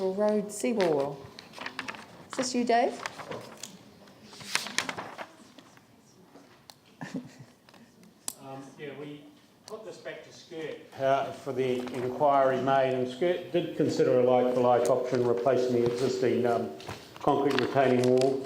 Beachville Road seawall. Is this you, Dave? Yeah, we put this back to Skirt for the inquiry made, and Skirt did consider a like-for-like option, replacing the existing concrete retaining wall,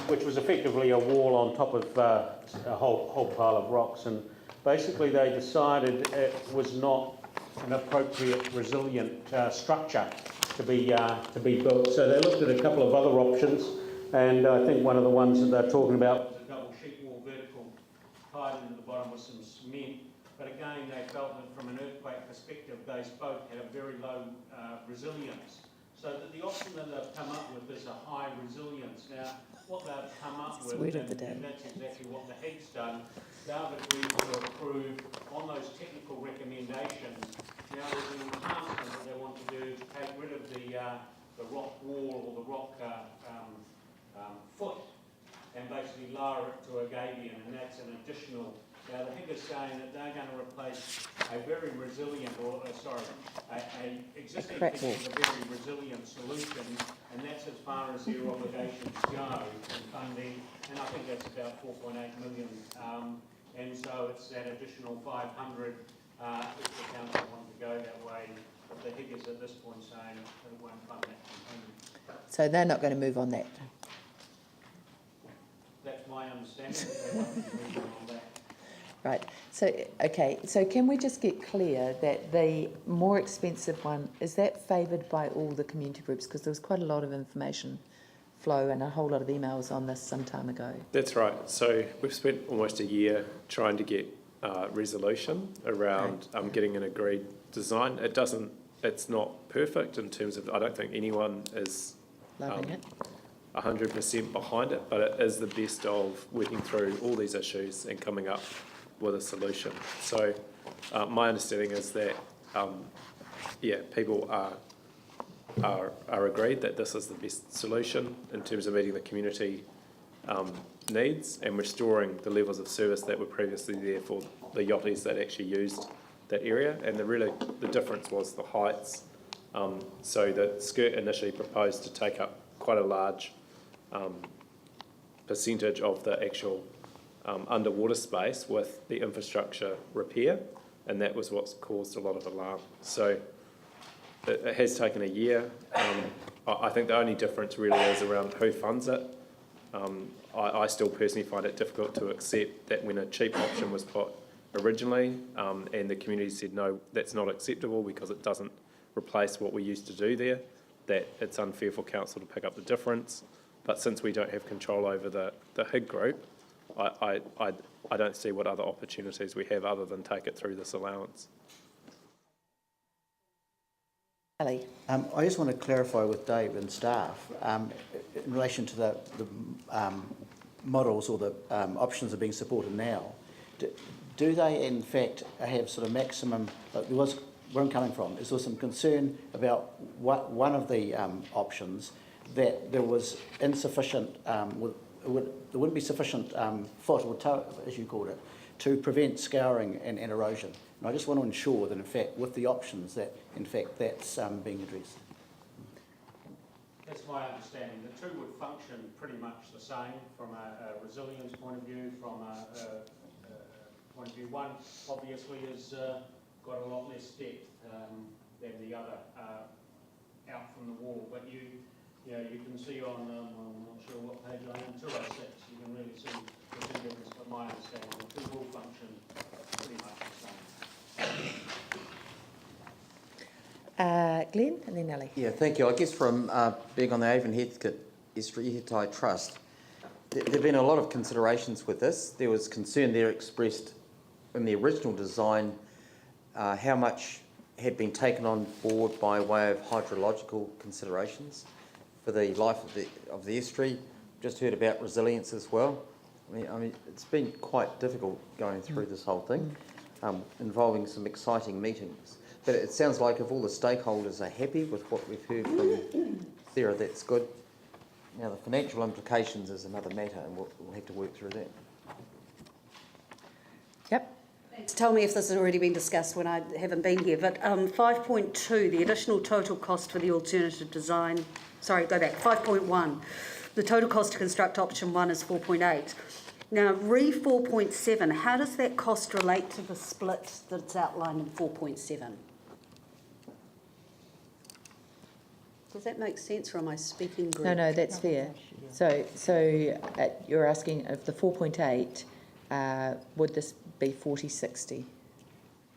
which was effectively a wall on top of a whole pile of rocks, and basically they decided it was not an appropriate resilient structure to be built. So they looked at a couple of other options, and I think one of the ones that they're talking about was a double sheet wall vertical tied into the bottom with some cement. But again, they felt that from an earthquake perspective, they both had a very low resilience. So that the option that they've come up with is a high resilience. Now, what they've come up with, and that's exactly what the HIG's done, they've agreed to approve on those technical recommendations. Now there's an enhancement that they want to do to take rid of the rock wall or the rock foot and basically lower it to a gabion, and that's an additional. Now the HIG is saying that they're going to replace a very resilient, a existing HIG with a very resilient solution, and that's as far as their obligations go in funding, and I think that's about 4.8 million. And so it's that additional 500 if the council want to go that way. But the HIG is at this point saying that it won't fund that component. So they're not going to move on that? That's my understanding, that they won't be moving on that. Right. So, okay. So can we just get clear that the more expensive one, is that favoured by all the community groups? Because there was quite a lot of information flow and a whole lot of emails on this some time ago. That's right. So we've spent almost a year trying to get resolution around getting an agreed design. It's not perfect in terms of, I don't think anyone is Loving it. 100% behind it, but it is the best of working through all these issues and coming up with a solution. So my understanding is that people are agreed that this is the best solution in terms of meeting the community needs and restoring the levels of service that were previously there for the yachties that actually used that area. And the difference was the heights. So the Skirt initially proposed to take up quite a large percentage of the actual underwater space with the infrastructure repair, and that was what's caused a lot of alarm. So it has taken a year. I think the only difference really is around who funds it. I still personally find it difficult to accept that when a cheap option was put originally and the community said no, that's not acceptable because it doesn't replace what we used to do there, that it's unfair for council to pick up the difference. But since we don't have control over the HIG group, I don't see what other opportunities we have other than take it through this allowance. Ali. I just want to clarify with Dave and staff in relation to the models or the options that are being supported now. Do they in fact have sort of maximum? Where I'm coming from is there some concern about one of the options that there was insufficient, there wouldn't be sufficient foot or toe, as you called it, to prevent scouring and erosion. And I just want to ensure that in fact with the options that in fact that's being addressed. That's my understanding. The two would function pretty much the same from a resilience point of view, from a point of view. One obviously has got a lot less depth than the other out from the wall, but you can see on, I'm not sure what page I am, 206, you can really see the big difference, but my understanding, the two will function pretty much the same. Glenn and then Ali. Yeah, thank you. I guess from being on the Avon Estuary Trust, there have been a lot of considerations with this. There was concern there expressed in the original design how much had been taken on board by way of hydrological considerations for the life of the estuary. Just heard about resilience as well. I mean, it's been quite difficult going through this whole thing, involving some exciting meetings. But it sounds like if all the stakeholders are happy with what we've heard from Sarah, that's good. Now the financial implications is another matter, and we'll have to work through that. Yep. Tell me if this has already been discussed when I haven't been here, but 5.2, the additional total cost for the alternative design, sorry, go back, 5.1, the total cost to construct option 1 is 4.8. Now, re 4.7, how does that cost relate to the split that's outlined in 4.7? Does that make sense, or am I speaking Greek? No, that's fair. So you're asking of the 4.8, would this be 40/60?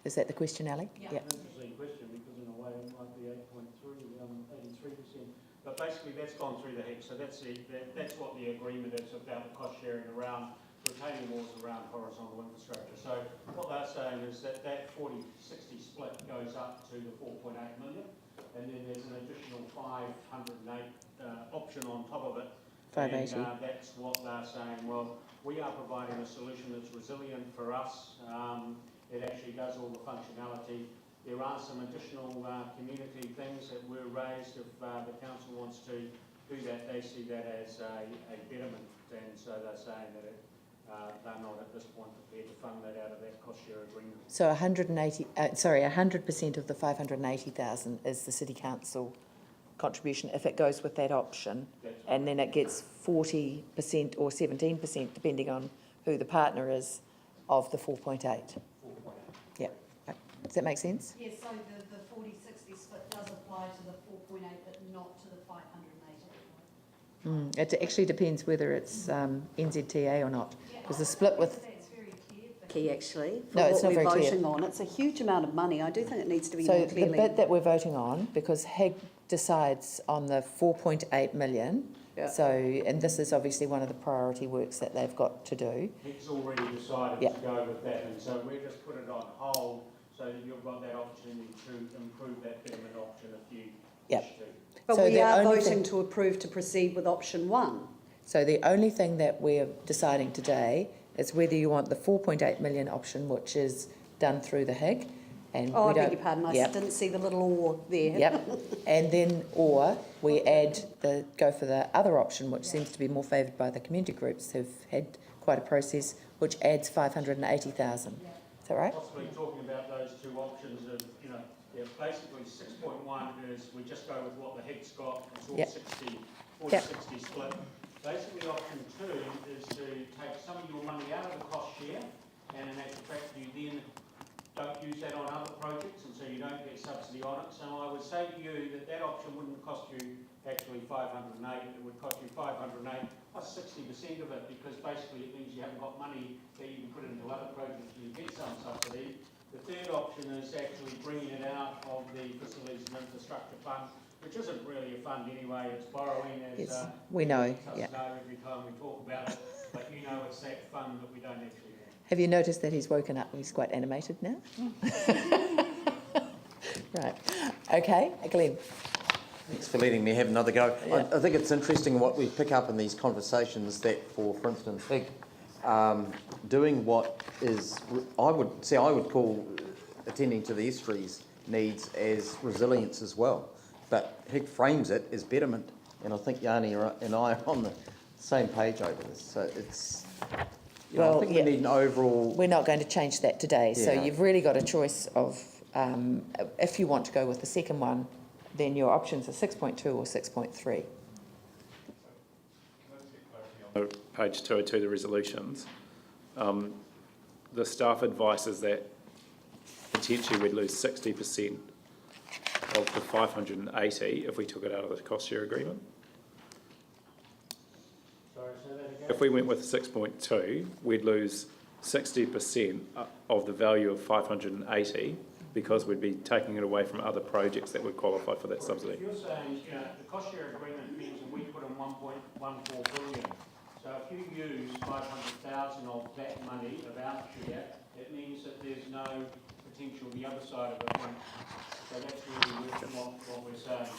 Is that the question, Alec? It's an interesting question because in a way it might be 83%. But basically that's gone through the head. So that's what the agreement is about the cost sharing around retaining walls around horizontal infrastructure. So what they're saying is that 40/60 split goes up to the 4.8 million. And then there's an additional 508 option on top of it. 580. And that's what they're saying. Well, we are providing a solution that's resilient for us. It actually does all the functionality. There are some additional community things that were raised. If the council wants to do that, they see that as a betterment. And so they're saying that they're not at this point prepared to fund that out of that cost share agreement. So 100% of the 580,000 is the City Council contribution if it goes with that option, and then it gets 40% or 17%, depending on who the partner is, of the 4.8. 4.8. Yeah. Does that make sense? Yes, so the 40/60 split does apply to the 4.8, but not to the 580. It actually depends whether it's NZTA or not, because the split with... That's very clear. Key, actually, for No, it's what not we're very clear. voting on. It's a huge amount of money. I do think it needs to be So more the clearly. bit that we're voting on, because HEG decides on the 4.8 million, Yeah. so, and this is obviously one of the priority works that they've got to do. It's already decided Yeah. to go with that, and so we just put it on hold so that you've got that opportunity to improve that betterment option if you Yeah. wish to. But So we the are only voting thing- to approve to proceed with option 1. So the only thing that we're deciding today is whether you want the 4.8 million option, which is done through the HIG, and Oh, we I beg don't. your pardon. I Yep. didn't see the little or there. Yep. And then, or we go for the other option, which seems to be more favoured by the community groups who've had quite a process, which adds 580,000. Is that right? Possibly talking about those two options of, basically 6.1 is we just go with what the HIG's got, it's all Yep. 40/60 split. Basically option 2 is to take some of your money out of the cost share, and in actual fact you then don't use that on other projects, and so you don't get subsidy on it. So I would say to you that option wouldn't cost you actually 508, it would cost you 508 plus 60% of it, because basically it means you haven't got money that you can put into other projects and you get some subsidy. The third option is actually bringing it out of the Facilities and Infrastructure Fund, which isn't really a fund anyway, it's borrowing, as Yes, we know, yeah. know every time we talk about it, but it's that fund that we don't actually have. Have you noticed that he's woken up? He's quite animated now. Right. Okay, Glenn. Thanks for letting me have another go. Yeah. I think it's interesting what we pick up in these conversations that, for instance, HIG, doing what is, I would call attending to the estuaries needs as resilience as well. But HIG frames it as betterment, and I think Yanni and I are on the same page over this. So it's, I think we need an overall... We're not going to change that today. So Yeah. you've really got a choice of, if you want to go with the second one, then your options are 6.2 or 6.3. Page 202, the resolutions. The staff advice is that potentially we'd lose 60% of the 580 if we took it out of the cost share agreement. Sorry, say that again? If we went with 6.2, we'd lose 60% of the value of 580 because we'd be taking it away from other projects that would qualify for that subsidy. If you're saying, the cost share agreement means that we put in 1.14 billion. So if you use 500,000 of that money of our share, it means that there's no potential the other side of it. So that's really what we're saying.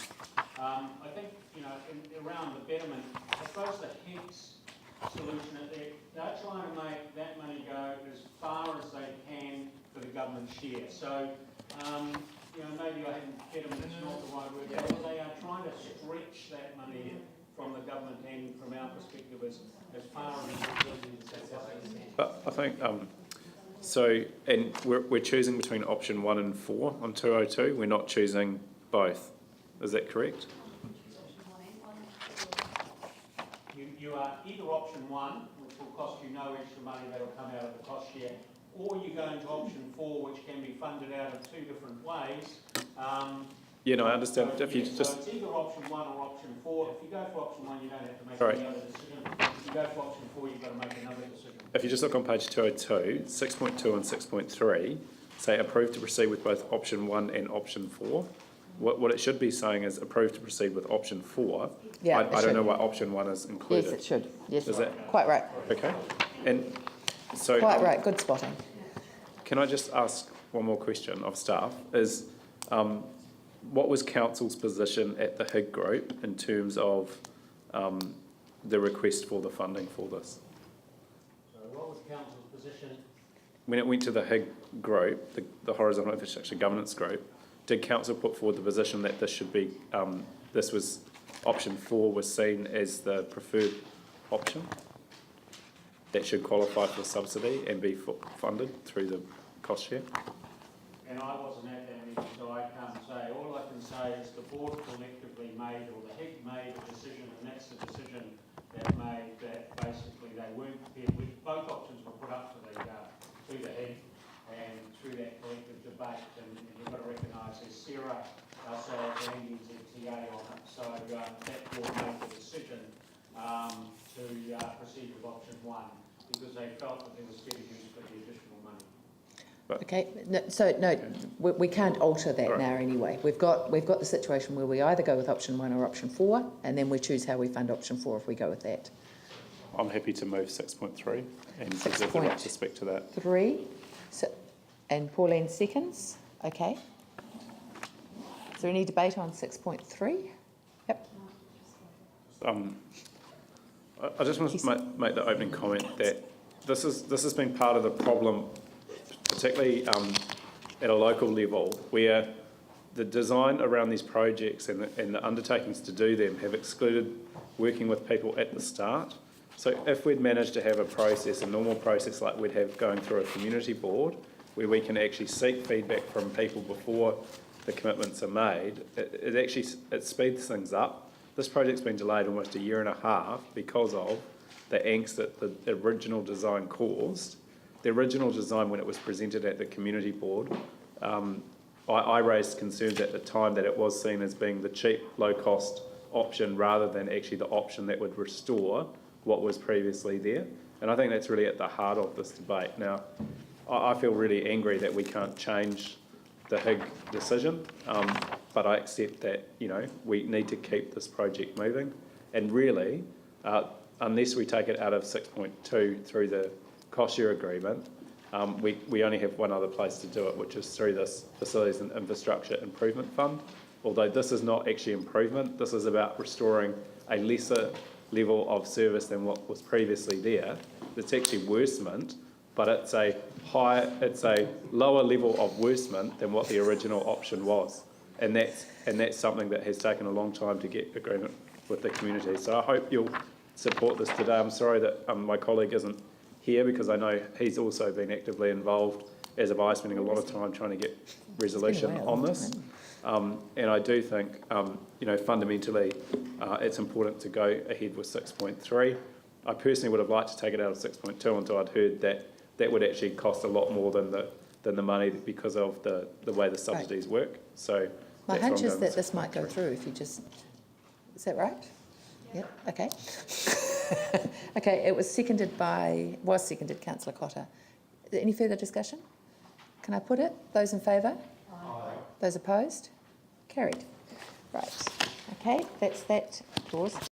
I think, around the betterment, I suppose the HIG's solution, they're trying to make that money go as far as they can for the government share. So, maybe I haven't betterment, it's not the right word, but they are trying to stretch that money from the government and from our perspective as far as possible. But I think So, and we're choosing between option 1 and 4 on 202. We're not choosing both. Is that correct? You are either option 1, which will cost you no extra money, that'll come out of the cost share, or you go into option 4, which can be funded out of 2 different ways. Yeah, no, I understand. So, If you so just, it's either option 1 or option 4. If you go for option 1, you don't have to make Sorry. any other decision. If you go for option 4, you've got to make another decision. if you just look on page 202, 6.2 and 6.3 say approve to proceed with both option 1 and option 4. What it should be saying is approve to proceed with option 4. Yeah, I it don't should. know why option 1 is included. Yes, it should. Yes, Is that quite right. okay? And so, Quite right. Good spotting. can I just ask one more question of staff? Is what was council's position at the HIG group in terms of the request for the funding for this? So what was council's position? When it went to the HIG group, the Horizontal Infrastructure Governance Group, did council put forward the position that this should be, this was, option 4 was seen as the preferred option that should qualify for subsidy and be funded through the cost share? And I wasn't at that meeting, so I can't say. All I can say is the board collectively made, or the HIG made a decision, and that's the decision that made that basically they weren't prepared. Both options were put up to the HIG, and through that collective debate, and you've got to recognise there's Sarah, ourselves, and NZTA on it. So that board made the decision to proceed with option 1 because they felt that there was better use for the additional money. Okay, no, we can't alter that Right. now anyway. We've got the situation where we either go with option 1 or option 4, and then we choose how we fund option 4 if we go with that. I'm happy to move 6.3 and reserve the right to speak to that. 3, so, and Pauline seconds. Okay. Is there any debate on 6.3? Yep. I just want to make the opening comment that this has been part of the problem, particularly at a local level, where the design around these projects and the undertakings to do them have excluded working with people at the start. So if we'd managed to have a normal process like we'd have going through a community board, where we can actually seek feedback from people before the commitments are made, it speeds things up. This project's been delayed almost 1.5 years because of the angst that the original design caused. The original design, when it was presented at the community board, I raised concerns at the time that it was seen as being the cheap, low-cost option rather than actually the option that would restore what was previously there. And I think that's really at the heart of this debate. Now, I feel really angry that we can't change the HIG decision, but I accept that, we need to keep this project moving. And really, unless we take it out of 6.2 through the cost share agreement, we only have one other place to do it, which is through this Facilities and Infrastructure Improvement Fund. Although this is not actually improvement, this is about restoring a lesser level of service than what was previously there. It's actually worsement, but it's a lower level of worsement than what the original option was. And that's something that has taken a long time to get agreement with the community. So I hope you'll support this today. I'm sorry that my colleague isn't here because I know he's also been actively involved, as have I, spending a lot of time trying to get resolution on this. And I do think, fundamentally, it's important to go ahead with 6.3. I personally would have liked to take it out of 6.2 until I'd heard that would actually cost a lot more than the money because of the way the subsidies work. So My that's why I'm hunch is going that with this might go 6.3. through if you just... Is that right? Yep, okay. Okay, it was seconded Councillor Cotter. Any further discussion? Can I put it? Those in favour? Aye. Those opposed? Carried. Right. Okay, that's that. Pause.